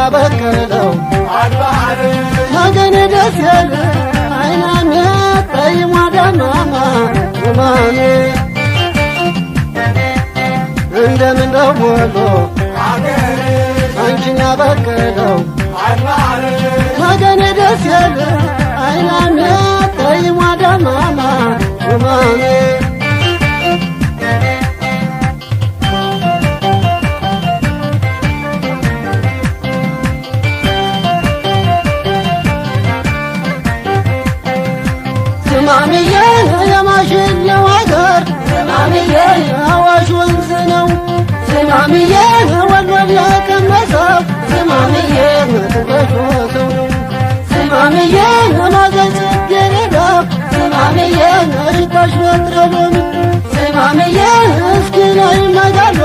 ያበቀለው መገኔ ደስ ያለ አይናሜ ጠይሟ ደማማ ቁማሜ እንደምን ደወሎ አንቺን ያበቀለው መገኔ ደስ ያለ አይናሜ ጠይሟ ደማማ ቁማሜ ስማምዬ የማሽላው አገር ስማምዬ አዋሽ ወንዝ ነው ስማምዬ ወልወል የቀመሰው ስማምዬ ተገሾሰው ስማምዬ ማዘዝ ገረዳ ስማምዬ ሽታሽ ወጥረሉን ስማምዬ እስኪ ላይ መጋሎ